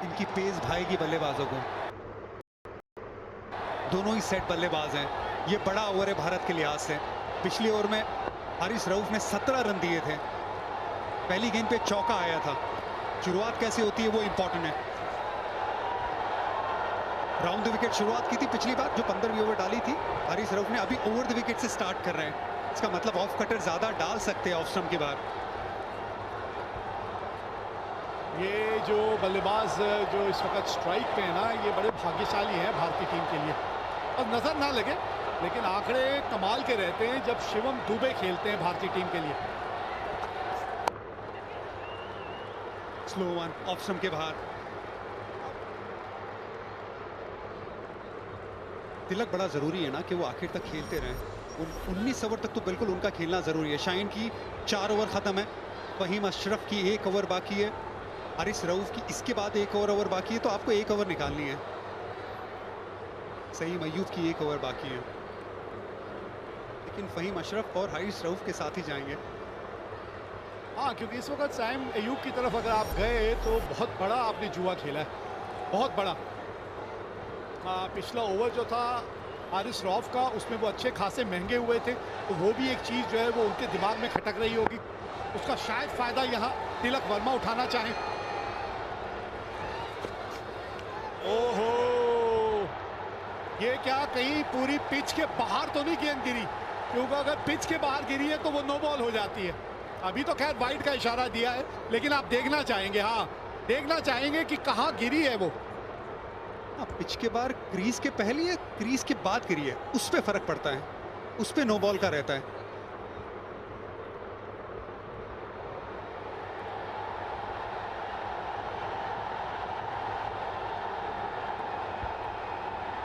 इनकी पेस भाएगी बल्लेबाजों को। दोनों ही सेट बल्लेबाज हैं। ये बड़ा ओवर है भारत के लिहाज से। पिछले ओवर में हारिस रऊफ ने 17 रन दिए थे। पहली गेंद पे चौका आया था। शुरुआत कैसे होती है वो इंपॉर्टेंट है। राउंड द विकेट शुरुआत की थी पिछली बार, जो 15वीं ओवर डाली थी हारिस रऊफ ने। अभी ओवर द विकेट से स्टार्ट कर रहे हैं। इसका मतलब ऑफ कटर ज्यादा डाल सकते हैं ऑफ स्टंप के बाहर। ये जो बल्लेबाज जो इस वक्त स्ट्राइक पे है ना, ये बड़े भाग्यशाली हैं भारतीय टीम के लिए। और नजर ना लगे लेकिन आंकड़े कमाल के रहते हैं जब शिवम दुबे खेलते हैं भारतीय टीम के लिए। स्लो वन ऑफ स्टंप के बाहर। तिलक बड़ा जरूरी है ना कि वो आखिर तक खेलते रहें। 19 ओवर तक तो बिल्कुल उनका खेलना जरूरी है। शाहीन की 4 ओवर खत्म है, फहीम अशरफ की 1 ओवर बाकी है, हारिस रऊफ की इसके बाद 1 ओवर बाकी है, तो आपको 1 ओवर निकालनी है। सईद अय्यूब की 1 ओवर बाकी है, लेकिन फहीम अशरफ और हारिस रऊफ के साथ ही जाएंगे। हाँ, क्योंकि इस वक्त सईद अय्यूब की तरफ अगर आप गए तो बहुत बड़ा आपने जुआ खेला है, बहुत बड़ा। पिछला ओवर जो था हारिस रऊफ का, उसमें वो अच्छे खासे महंगे हुए थे, तो वो भी एक चीज़ जो है वो उनके दिमाग में खटक रही होगी। उसका शायद फायदा यहाँ तिलक वर्मा उठाना चाहें। ओहो, ये क्या कहीं पूरी पिच के बाहर तो नहीं गेंद गिरी? क्योंकि अगर पिच के बाहर गिरी है तो वो नो बॉल हो जाती है। अभी तो खैर वाइड का इशारा दिया है, लेकिन आप देखना चाहेंगे, हाँ देखना चाहेंगे कि कहाँ गिरी है वो। पिच के बाहर क्रीज के पहले या क्रीज के बाद गिरी है, उस पे फर्क पड़ता है, उस पे नो बॉल का रहता है।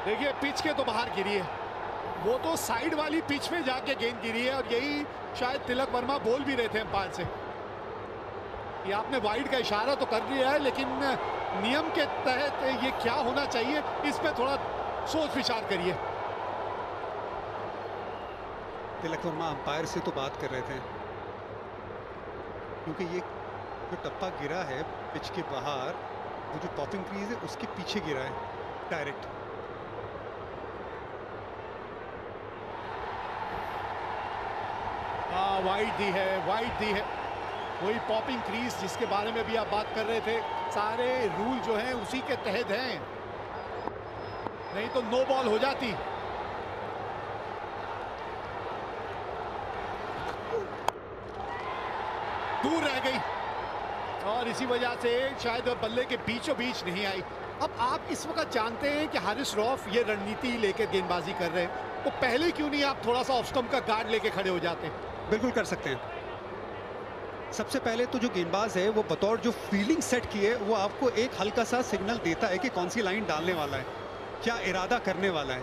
देखिए पिच के तो बाहर गिरी है, वो तो साइड वाली पिच में जाके गेंद गिरी है, और यही शायद तिलक वर्मा बोल भी रहे थे अंपायर से कि आपने वाइड का इशारा तो कर दिया है, लेकिन नियम के तहत ये क्या होना चाहिए, इस पे थोड़ा सोच विचार करिए। तिलक वर्मा अंपायर से तो बात कर रहे थे, क्योंकि ये जो टप्पा गिरा है पिच के बाहर, वो जो टॉपिंग क्रीज है उसके पीछे गिरा है डायरेक्ट। हाँ, वाइड दी है, वाइड दी है, वही पॉपिंग क्रीज जिसके बारे में भी आप बात कर रहे थे। सारे रूल जो हैं उसी के तहत हैं, नहीं तो नो बॉल हो जाती। दूर रह गई और इसी वजह से शायद बल्ले के बीचों बीच नहीं आई। अब आप इस वक्त जानते हैं कि हारिस रऊफ ये रणनीति लेकर गेंदबाजी कर रहे हैं, तो पहले क्यों नहीं आप थोड़ा सा ऑफ स्टंप का गार्ड लेके खड़े हो जाते हैं? बिल्कुल कर सकते हैं। सबसे पहले तो जो गेंदबाज है वो बतौर जो फील्डिंग सेट की है, वो आपको एक हल्का सा सिग्नल देता है कि कौन सी लाइन डालने वाला है, क्या इरादा करने वाला है।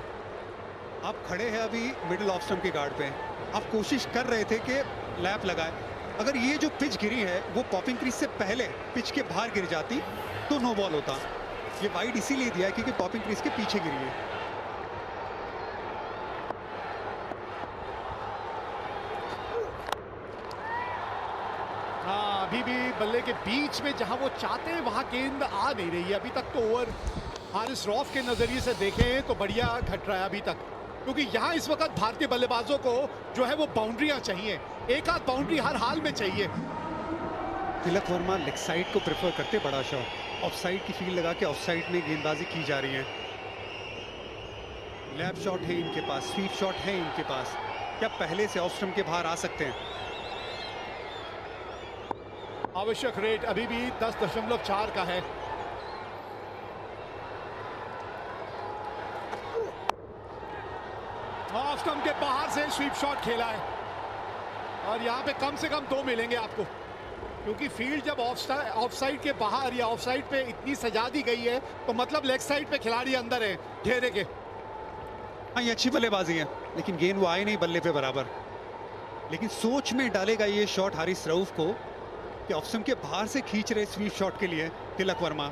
आप खड़े हैं अभी मिडिल ऑफ स्टंप के गार्ड पे, आप कोशिश कर रहे थे कि लैप लगाए। अगर ये जो पिच गिरी है वो पॉपिंग क्रीज से पहले पिच के बाहर गिर जाती तो नो बॉल होता। ये वाइड इसीलिए दिया है क्योंकि पॉपिंग क्रीज के पीछे गिरी है। हाँ, अभी भी बल्ले के बीच में जहां वो चाहते हैं वहां गेंद आ नहीं रही है। अभी तक तो ओवर हारिस रऊफ के नजरिए से देखें तो बढ़िया घट रहा है अभी तक, क्योंकि यहाँ इस वक्त भारतीय बल्लेबाजों को जो है वो बाउंड्रियां चाहिए, एक आध बाउंड्री हर हाल में चाहिए। तिलक वर्मा लेग साइड को प्रेफर करते, बड़ा शॉट ऑफ साइड की फील्ड लगा के ऑफ साइड में गेंदबाजी की जा रही है। लैप शॉट है इनके पास, स्वीप शॉट है इनके पास, क्या पहले से ऑफ स्टंप के बाहर आ सकते हैं? आवश्यक रेट अभी भी 10.4 का है। ऑफ स्टंप के बाहर से स्वीप शॉट खेला है, और यहाँ पे कम से कम 2 मिलेंगे आपको, क्योंकि फील्ड जब ऑफ साइड के बाहर या ऑफ साइड पे इतनी सजा दी गई है तो मतलब लेग साइड पे खिलाड़ी अंदर है घेरे के। हाँ, ये अच्छी बल्लेबाजी है, लेकिन गेंद वो आए नहीं बल्ले पे बराबर। लेकिन सोच में डालेगा ये शॉट हारिस रऊफ को कि ऑफ स्टंप के बाहर से खींच रहे स्वीप शॉट के लिए तिलक वर्मा।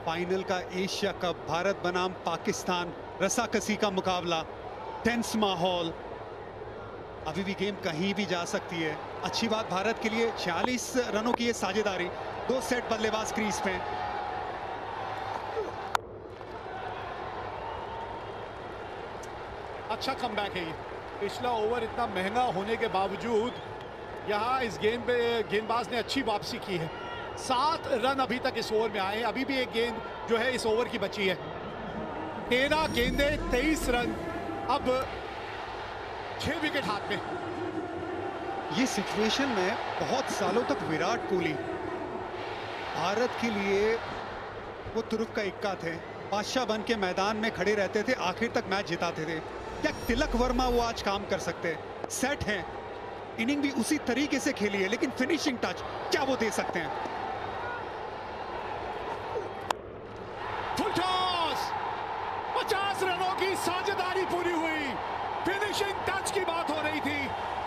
फाइनल का एशिया कप, भारत बनाम पाकिस्तान, रसाकसी का मुकाबला, टेंस माहौल, अभी भी गेम कहीं भी जा सकती है। अच्छी बात भारत के लिए 46 रनों की ये साझेदारी, 2 सेट बल्लेबाज क्रीज पे। अच्छा कमबैक है ये। पिछला ओवर इतना महंगा होने के बावजूद यहाँ इस गेंद पे गेंदबाज ने अच्छी वापसी की है। 7 रन अभी तक इस ओवर में आए हैं। अभी भी एक गेंद जो है इस ओवर की बची है। 13 गेंदें 23 रन। अब 6 विकेट हाथ में। ये सिचुएशन में बहुत सालों तक विराट कोहली भारत के लिए वो तुरुप का इक्का थे, बादशाह बन के मैदान में खड़े रहते थे, आखिर तक मैच जिताते थे। क्या तिलक वर्मा वो आज काम कर सकते हैं? सेट हैं, इनिंग भी उसी तरीके से खेली है, लेकिन फिनिशिंग टच क्या वो दे सकते हैं? फुल टॉस, 50 रनों की साझेदारी पूरी हुई। फिनिशिंग टच की बात हो रही थी।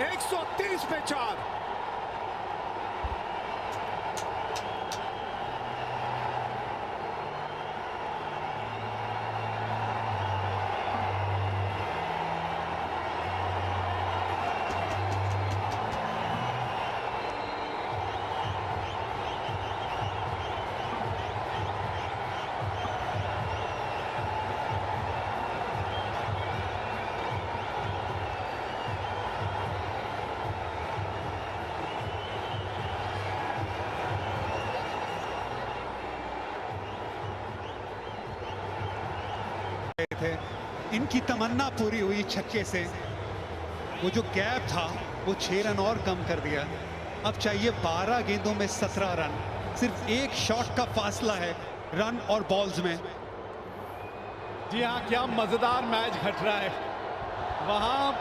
130 पे 4। थे, इनकी तमन्ना पूरी हुई छक्के से। वो जो गैप था वो 6 रन और कम कर दिया। अब चाहिए 12 गेंदों में 17 रन। सिर्फ एक शॉट का फासला है रन और बॉल्स में। जी हाँ, क्या मजेदार मैच घट रहा है। वहां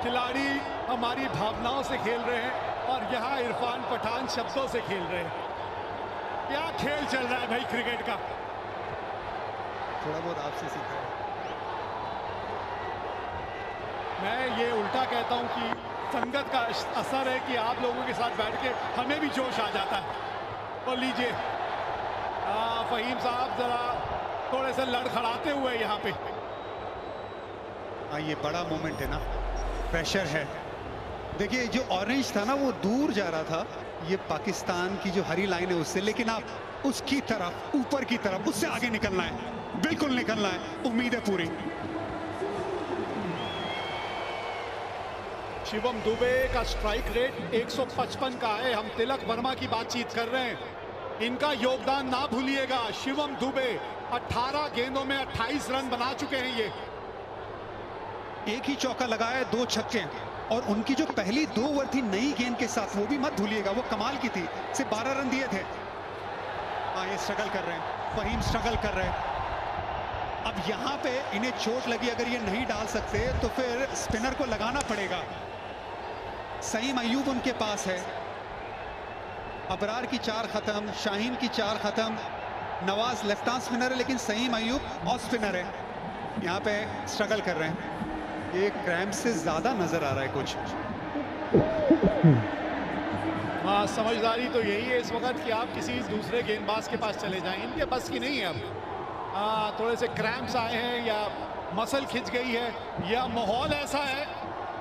खिलाड़ी हमारी भावनाओं से खेल रहे हैं और यहाँ इरफान पठान शब्दों से खेल रहे हैं। क्या खेल चल रहा है भाई क्रिकेट का। थोड़ा बहुत आपसे सीखा है। मैं ये उल्टा कहता हूं कि संगत का असर है कि आप लोगों के साथ बैठ के हमें भी जोश आ जाता है। और लीजिए फहीम साहब जरा थोड़े से लड़खड़ाते हुए यहाँ पे। हाँ, ये बड़ा मोमेंट है ना, प्रेशर है। देखिए जो ऑरेंज था ना वो दूर जा रहा था, ये पाकिस्तान की जो हरी लाइन है उससे, लेकिन आप उसकी तरफ, ऊपर की तरफ, उससे आगे निकलना है, बिल्कुल निकलना है। उम्मीद है पूरी। शिवम दुबे का स्ट्राइक रेट 155 का है। हम तिलक वर्मा की बातचीत कर रहे हैं, इनका योगदान ना भूलिएगा। शिवम दुबे 18 गेंदों में 28 रन बना चुके हैं। ये एक ही चौका लगाया, 2 छक्के, और उनकी जो पहली 2 ओवर थी नई गेंद के साथ, वो भी मत भूलिएगा, वो कमाल की थी। सिर्फ 12 रन दिए थे। हाँ, ये स्ट्रगल कर रहे हैं, फहीम स्ट्रगल कर रहे हैं। अब यहाँ पे इन्हें चोट लगी, अगर ये नहीं डाल सकते तो फिर स्पिनर को लगाना पड़ेगा। सईम अयूब उनके पास है। अबरार की 4 खत्म, शाहीन की 4 खत्म, नवाज लेफ्ट आर्म स्पिनर है, लेकिन सईम अयूब ऑफ स्पिनर है। यहाँ पे स्ट्रगल कर रहे हैं। ये क्रैम्प से ज्यादा नजर आ रहा है कुछ। हाँ, समझदारी तो यही है इस वक्त कि आप किसी दूसरे गेंदबाज के पास चले जाएं। इनके बस की नहीं है अब। थोड़े से क्रैम्प्स आए हैं या मसल खिंच गई है, या माहौल ऐसा है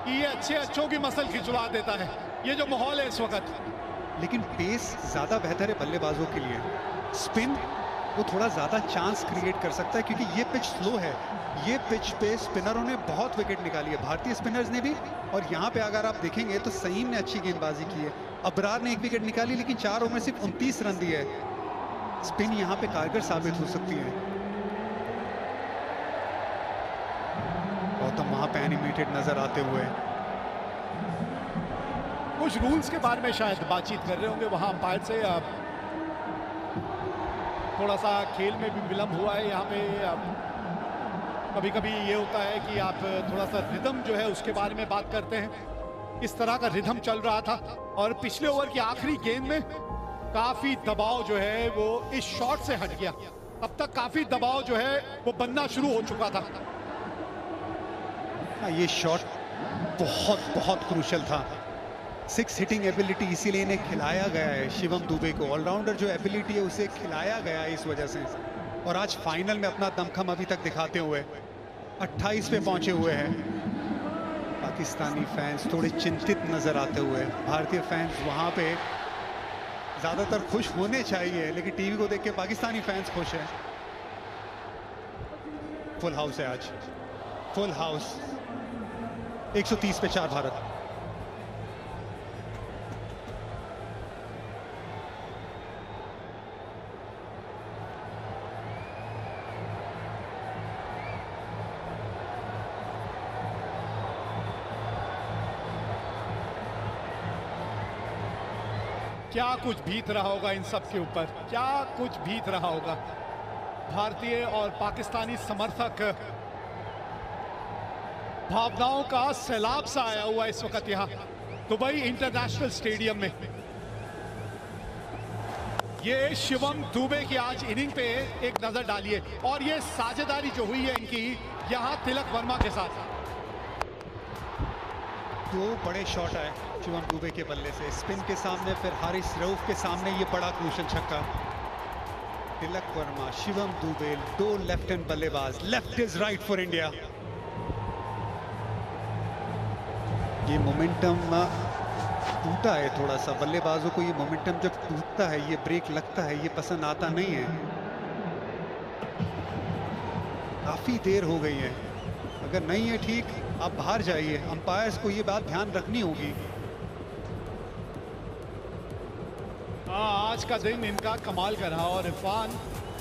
कि ये अच्छों की मसल खिंचवा देता है। ये जो माहौल है इस वक्त। लेकिन पेस ज्यादा बेहतर है बल्लेबाजों के लिए। स्पिन वो थोड़ा ज्यादा चांस क्रिएट कर सकता है, क्योंकि ये पिच स्लो है। ये पिच पे स्पिनरों ने बहुत विकेट निकाली है, भारतीय स्पिनर्स ने भी। और यहाँ पे अगर आप देखेंगे तो सईम ने अच्छी गेंदबाजी की है, अबरार ने 1 विकेट निकाली, लेकिन 4 ओवर में सिर्फ 29 रन दिए है। स्पिन यहाँ पे कारगर साबित हो सकती है। गौतम वहां पे एनिमेटेड नजर आते हुए। कुछ रूल्स के बारे में शायद बातचीत कर रहे होंगे वहां अंपायर से। थोड़ा सा खेल में भी विलंब हुआ है यहाँ पे। कभी कभी ये होता है कि आप थोड़ा सा रिदम जो है उसके बारे में बात करते हैं। इस तरह का रिदम चल रहा था और पिछले ओवर की आखिरी गेंद में काफी दबाव जो है वो इस शॉट से हट गया। अब तक काफी दबाव जो है वो बनना शुरू हो चुका था। ये शॉट बहुत बहुत क्रूशल था। 6 हिटिंग एबिलिटी इसीलिए इन्हें खिलाया गया है शिवम दुबे को। ऑलराउंडर जो एबिलिटी है उसे खिलाया गया है इस वजह से। और आज फाइनल में अपना दमखम अभी तक दिखाते हुए 28 पे पहुंचे हुए हैं। पाकिस्तानी फैंस थोड़े चिंतित नजर आते हुए, भारतीय फैंस वहां पे ज्यादातर खुश होने चाहिए, लेकिन टीवी को देख के पाकिस्तानी फैंस खुश हैं। फुल हाउस है आज, फुल हाउस। 130 पे 4 भारत। क्या कुछ बीत रहा होगा इन सब के ऊपर, क्या कुछ बीत रहा होगा। भारतीय और पाकिस्तानी समर्थक भावनाओं का सैलाब सा आया हुआ इस वक्त यहाँ दुबई इंटरनेशनल स्टेडियम में। ये शिवम दुबे की आज इनिंग पे एक नजर डालिए और ये साझेदारी जो हुई है इनकी यहाँ तिलक वर्मा के साथ। दो बड़े शॉट आए शिवम दुबे के बल्ले से, स्पिन के सामने, फिर हारिस रऊफ के सामने ये बड़ा क्रूशल छक्का। तिलक वर्मा, शिवम दुबे, दो लेफ्ट हैंड बल्लेबाज। Left is right for India. ये मोमेंटम टूटा है थोड़ा सा, बल्लेबाजों को ये मोमेंटम जब टूटता है, ये ब्रेक लगता है, ये पसंद आता नहीं है। काफी देर हो गई है, अगर नहीं है ठीक आप बाहर जाइए। अंपायर्स को ये बात ध्यान रखनी होगी। आज का दिन इनका कमाल का रहा और इरफान,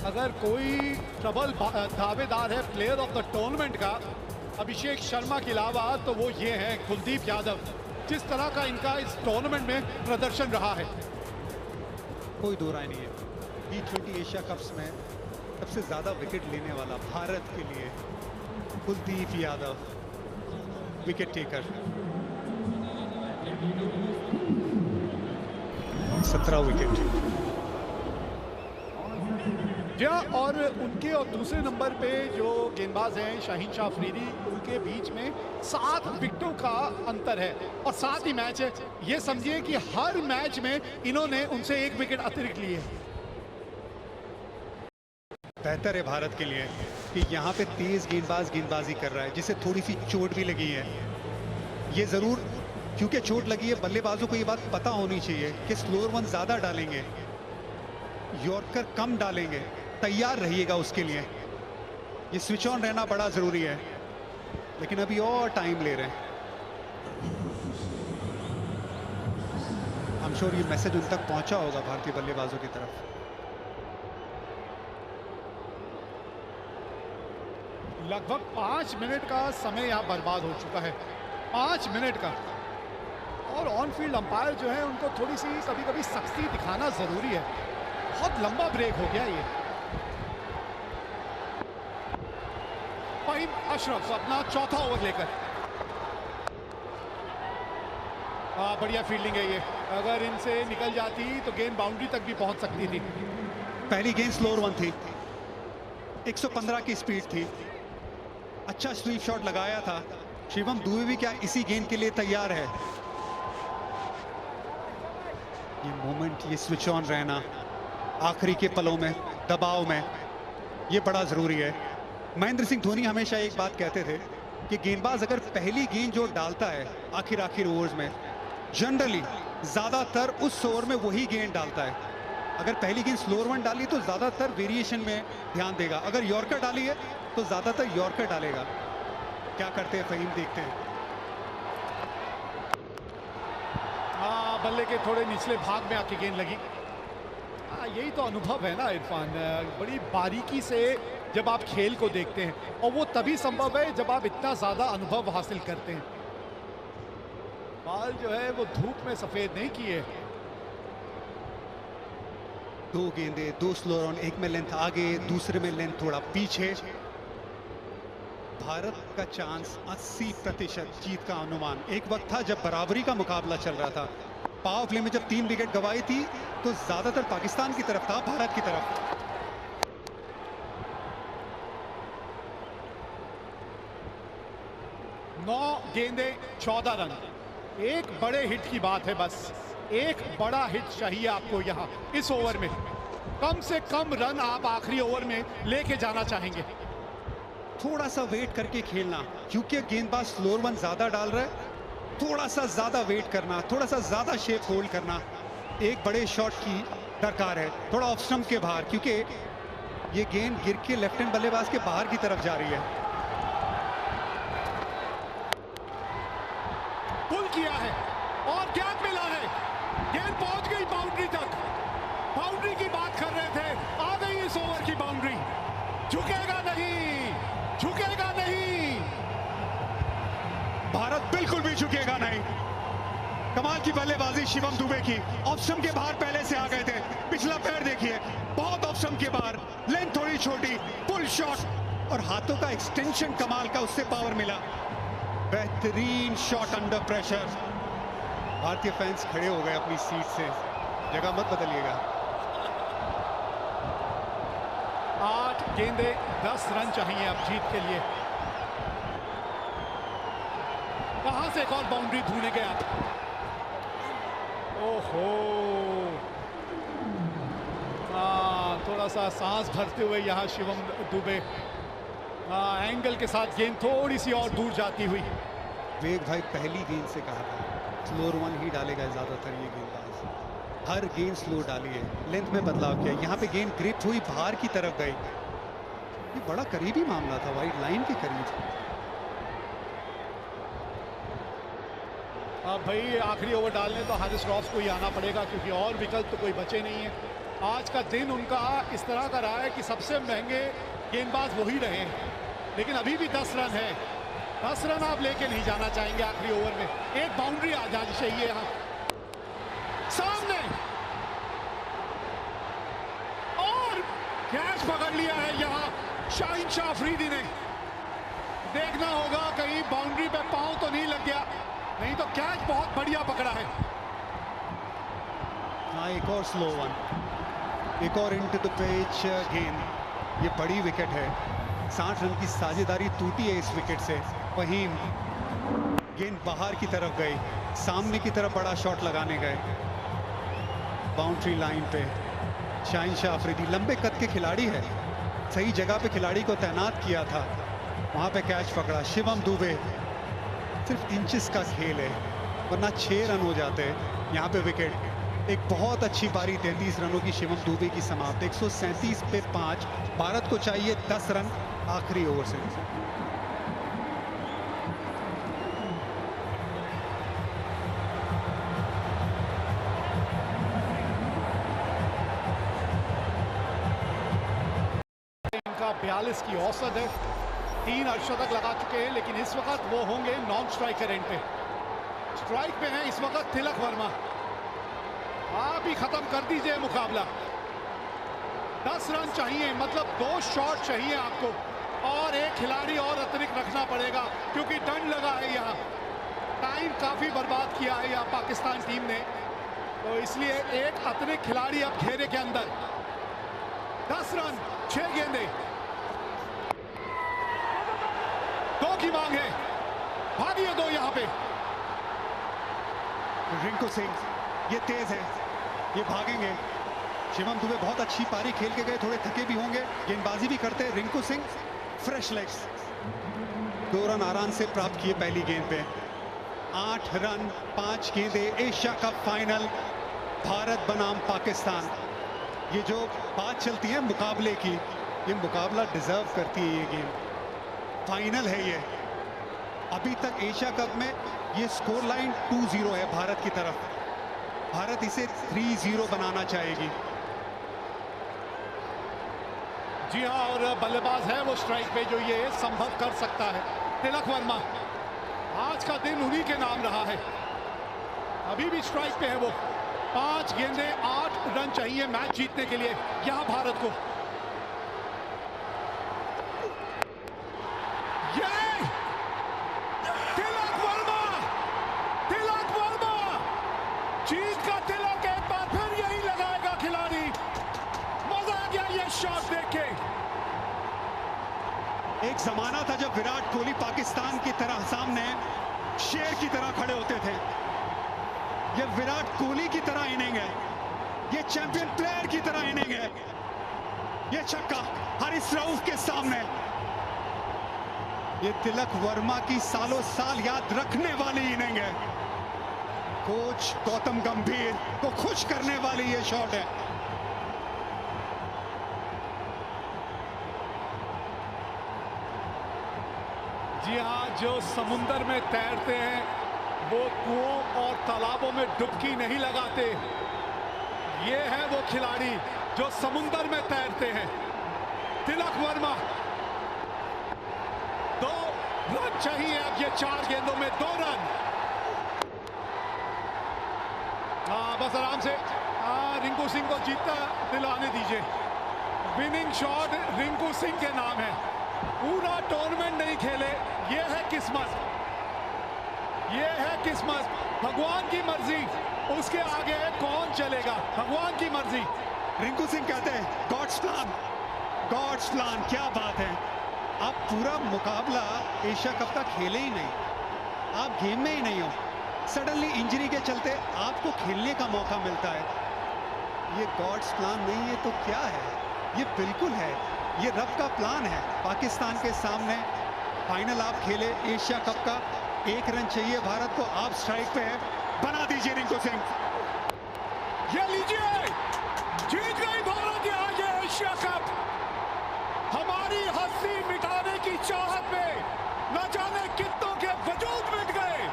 अगर कोई ट्रबल दावेदार है प्लेयर ऑफ द टूर्नामेंट का अभिषेक शर्मा के अलावा, तो वो ये है कुलदीप यादव। जिस तरह का इनका इस टूर्नामेंट में प्रदर्शन रहा है, कोई दो राय नहीं है। T20 एशिया कप्स में सबसे ज्यादा विकेट लेने वाला भारत के लिए Kuldeep Yadav, wicket taker. 17 wicket. और उनके और दूसरे नंबर पे जो गेंदबाज हैं शाहीन शाह अफरीदी, उनके बीच में 7 विकेटों का अंतर है और 7 ही मैच है। ये समझिए कि हर मैच में इन्होंने उनसे 1 विकेट अतिरिक्त लिए। बेहतर है भारत के लिए कि यहाँ पे तेज गेंदबाजी कर रहा है, जिसे थोड़ी सी चोट भी लगी है। ये जरूर, क्योंकि चोट लगी है, बल्लेबाजों को ये बात पता होनी चाहिए कि स्लोअर वन ज्यादा डालेंगे, यॉर्कर कम डालेंगे। तैयार रहिएगा उसके लिए। ये स्विच ऑन रहना बड़ा जरूरी है, लेकिन अभी और टाइम ले रहे हैं। आई एम श्योर ये मैसेज उन तक पहुंचा होगा भारतीय बल्लेबाजों की तरफ। लगभग 5 मिनट का समय यहाँ बर्बाद हो चुका है, 5 मिनट का। और ऑन फील्ड अंपायर जो है उनको थोड़ी सी कभी-कभी सख्ती दिखाना जरूरी है। बहुत लंबा ब्रेक हो गया ये। फाहिम अशरफ अपना चौथा ओवर लेकर, बढ़िया फील्डिंग है ये। अगर इनसे निकल जाती तो गेंद बाउंड्री तक भी पहुंच सकती थी। पहली गेंद स्लोअर वन थी, 115 की स्पीड थी। अच्छा स्वीप शॉट लगाया था। शिवम दुबे भी क्या इसी गेंद के लिए तैयार है। ये मोमेंट, ये स्विच ऑन रहना आखिरी के पलों में, दबाव में, ये बड़ा जरूरी है। महेंद्र सिंह धोनी हमेशा एक बात कहते थे कि गेंदबाज अगर पहली गेंद जो डालता है आखिर ओवर्स में, जनरली ज्यादातर उस ओवर में वही गेंद डालता है। अगर पहली गेंद स्लोअर वन डाली तो ज्यादातर वेरिएशन में ध्यान देगा। अगर यॉर्कर डाली है तो ज्यादातर यॉर्कर डालेगा। क्या करते हैं फहीम, देखते हैं। बल्ले के थोड़े निचले भाग में आके गेंद लगी। यही तो अनुभव है ना इरफान, बड़ी बारीकी से जब आप खेल को देखते हैं, और वो तभी संभव है जब आप इतना ज्यादा अनुभव हासिल करते हैं। बाल जो है वो धूप में सफेद नहीं किए। 2 गेंदे, 2 स्लोअर ऑन, एक में लेंथ आगे, दूसरे में लेंथ थोड़ा पीछे। भारत का चांस 80% जीत का अनुमान। एक वक्त था जब बराबरी का मुकाबला चल रहा था, पावर प्ले में जब 3 विकेट गंवाई थी तो ज्यादातर पाकिस्तान की तरफ था, भारत की तरफ। 9 गेंदे 14 रन। एक बड़े हिट की बात है, बस एक बड़ा हिट चाहिए आपको यहाँ इस ओवर में। कम से कम रन आप आखिरी ओवर में लेके जाना चाहेंगे। थोड़ा सा वेट करके खेलना, क्योंकि गेंदबाज स्लोअर वन ज्यादा डाल रहा है। थोड़ा सा ज्यादा वेट करना, थोड़ा सा ज्यादा शेप होल्ड करना। एक बड़े शॉट की दरकार है, थोड़ा ऑफ स्टंप के बाहर, क्योंकि ये गेंद गिर के लेफ्ट हैंड बल्लेबाज के बाहर की तरफ जा रही है। पुल किया है और गैप मिला है, गेंद पहुंच गई बाउंड्री तक। बाउंड्री की बात कर रहे थे, आ गई इस ओवर की बाउंड्री। झुकेगा नहीं, झुकेगा नहीं, भारत बिल्कुल भी झुकेगा नहीं। कमाल की बल्लेबाजी शिवम दुबे की, ऑफ स्टंप के बाहर पहले से आ गए थे। पिछला पैर देखिए, बहुत ऑफ स्टंप के बाहर, लेंथ थोड़ी छोटी, पुल शॉट और हाथों का एक्सटेंशन कमाल का, उससे पावर मिला। बेहतरीन शॉट अंडर प्रेशर। भारतीय फैंस खड़े हो गए अपनी सीट से, जगह मत बदलिएगा। 8 गेंदे 10 रन चाहिए अब जीत के लिए। कहां से एक और बाउंड्री ढूंढने गया। ओहो, थोड़ा सा सांस भरते हुए यहाँ शिवम दुबे, एंगल के साथ गेंद थोड़ी सी और दूर जाती हुई। वेग भाई पहली गेंद से कहा था स्लोअर वन ही डालेगा ज्यादातर ये गेंदबाज, हर गेंद स्लो डाली है, लेंथ में बदलाव किया। यहाँ पे गेंद ग्रिप हुई, बाहर की तरफ गई। ये बड़ा करीबी मामला था, वाइड लाइन के करीब। अब भाई आखिरी ओवर डालने तो हारिस रॉस को ही आना पड़ेगा, क्योंकि और विकल्प तो कोई बचे नहीं है। आज का दिन उनका इस तरह का रहा है कि सबसे महंगे गेंदबाज वही रहे हैं, लेकिन अभी भी 10 रन है। 10 रन आप लेके नहीं जाना चाहेंगे आखिरी ओवर में। एक बाउंड्री आ जानी चाहिए यहाँ सामने, और कैच पकड़ लिया है यहाँ शाहीन शाह अफरीदी ने। देखना होगा कहीं बाउंड्री पे पांव तो नहीं लग गया, नहीं तो कैच बहुत बढ़िया पकड़ा है। हाँ, एक और स्लो वन, एक और इनटू द पेच गेंद। ये बड़ी विकेट है, 60 रन की साझेदारी टूटी है इस विकेट से। वहीम, गेंद बाहर की तरफ गई, सामने की तरफ बड़ा शॉट लगाने गए। बाउंड्री लाइन पे शाहीन शाह अफरीदी लंबे कद के खिलाड़ी है, सही जगह पे खिलाड़ी को तैनात किया था, वहां पे कैच पकड़ा। शिवम दुबे, सिर्फ इंचेस का खेल है, वरना 6 रन हो जाते हैं। यहाँ पे विकेट, एक बहुत अच्छी पारी 33 रनों की शिवम दुबे की समाप्त। 137 पे 5, भारत को चाहिए 10 रन आखिरी ओवर से। इनका 42 की औसत है, 3 अर्धशतक लगा चुके हैं, लेकिन इस वक्त वो होंगे नॉन स्ट्राइकर एंड पे। स्ट्राइक पे है इस वक्त तिलक वर्मा। आप ही खत्म कर दीजिए मुकाबला। 10 रन चाहिए, मतलब 2 शॉट चाहिए आपको, और एक खिलाड़ी और अतिरिक्त रखना पड़ेगा, क्योंकि दंड लगा है यहाँ। टाइम काफी बर्बाद किया है यहाँ पाकिस्तान टीम ने, तो इसलिए एक अतिरिक्त खिलाड़ी अब घेरे के अंदर। 10 रन 6 गेंदे, 2 की मांग है, भागिए 2 यहाँ पे। रिंकू सिंह, ये तेज है, ये भागेंगे। शिवम दुबे बहुत अच्छी पारी खेल के गए, थोड़े थके भी होंगे, गेंदबाजी भी करते हैं। Rinku Singh fresh legs, 2 run आराम से प्राप्त किए पहली गेंद पे। 8 रन 5 गेंदे, एशिया कप फाइनल, भारत बनाम पाकिस्तान। ये जो बात चलती है मुकाबले की, ये मुकाबला डिजर्व करती है ये गेम। फाइनल है ये। अभी तक एशिया कप में ये स्कोर लाइन 2-0 है भारत की तरफ। भारत इसे 3-0 बनाना चाहेगी। जी हाँ, और बल्लेबाज है वो स्ट्राइक पे जो ये संभव कर सकता है, तिलक वर्मा। आज का दिन उन्हीं के नाम रहा है, अभी भी स्ट्राइक पे है वो। 5 गेंदे 8 रन चाहिए मैच जीतने के लिए यहां भारत को। तिलक वर्मा, तिलक वर्मा, जीत का तिलक एक बार फिर यही लगाएगा खिलाड़ी। मजा आ गया ये शॉट देख के। एक जमाना था जब विराट कोहली पाकिस्तान की तरह सामने शेर की तरह खड़े होते थे। ये विराट कोहली की तरह इनिंग है, ये चैंपियन प्लेयर की तरह इनिंग है। ये छक्का हारिस रऊफ के सामने, ये तिलक वर्मा की सालों साल याद रखने वाली इनिंग है। कोच गौतम गंभीर को खुश करने वाली ये शॉट है। जी हाँ, जो समुंदर में तैरते हैं वो कुओं और तालाबों में डुबकी नहीं लगाते। ये है वो खिलाड़ी जो समुंदर में तैरते हैं। तिलक वर्मा, 2 रन चाहिए अब ये 4 गेंदों में 2 रन। हाँ, बस आराम से। हाँ, रिंकू सिंह को जीतता दिलाने दीजिए। विनिंग शॉट रिंकू सिंह के नाम है। पूरा टूर्नामेंट नहीं खेले, ये है किस्मत, ये है किस्मत। भगवान की मर्जी, उसके आगे कौन चलेगा? भगवान की मर्जी। रिंकू सिंह कहते हैं गॉड्स प्लान, गॉड्स प्लान। क्या बात है, आप पूरा मुकाबला एशिया कप का खेले ही नहीं, आप गेम में ही नहीं हो। सडनली इंजरी के चलते आपको खेलने का मौका मिलता है। ये गॉड्स प्लान नहीं है तो क्या है? ये बिल्कुल है, ये रब का प्लान है। पाकिस्तान के सामने फाइनल आप खेले एशिया कप का, 1 रन चाहिए भारत को, आप स्ट्राइक पे है, बना दीजिए रिंकू सिंह। ये लीजिए, जीत गई भारत आज एशिया कप। हमारी हंसी मिटाने की चाहत में न जाने कितनों के वजूद मिट गए।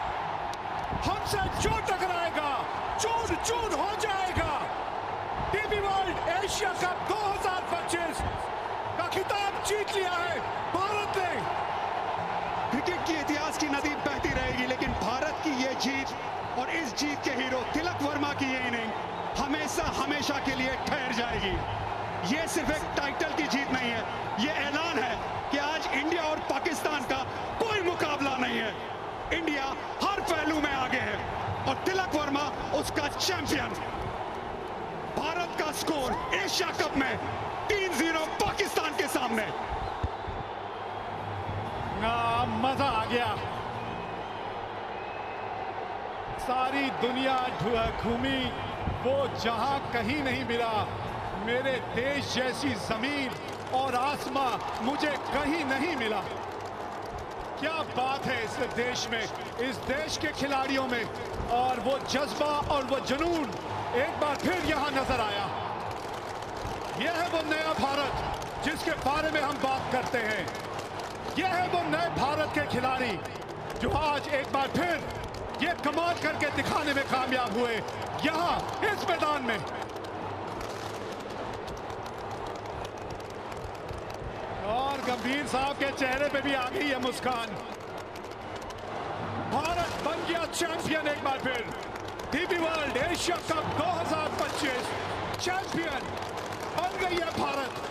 हमसे जो टकराएगा चूर चूर हो जाएगा। टीबी वर्ल्ड एशिया कप 2025 का खिताब जीत लिया है भारत ने। क्रिकेट की इतिहास की नदी बहती रहेगी, लेकिन भारत की ये जीत और इस जीत के हीरो तिलक वर्मा की ये इनिंग हमेशा हमेशा के लिए ठहर जाएगी। ये सिर्फ एक टाइटल की जीत नहीं है, ये ऐलान है कि आज इंडिया और पाकिस्तान का कोई मुकाबला नहीं है। इंडिया हर पहलू में आगे है और तिलक वर्मा उसका चैंपियन। भारत का स्कोर एशिया कप में 3-0 पाकिस्तान के सामने। मजा आ गया। सारी दुनिया घूमी, वो जहां कहीं नहीं मिला। मेरे देश जैसी जमीन और आसमां मुझे कहीं नहीं मिला। क्या बात है इस देश में, इस देश के खिलाड़ियों में, और वो जज्बा और वो जुनून एक बार फिर यहां नजर आया। यह है वो नया भारत जिसके बारे में हम बात करते हैं। यह है वो नए भारत के खिलाड़ी जो आज एक बार फिर ये कमाल करके दिखाने में कामयाब हुए यहां इस मैदान में। और गंभीर साहब के चेहरे पे भी आ गई है मुस्कान। भारत बन गया चैंपियन एक बार फिर। TB world Asia cup 2025 champion बन गई है भारत।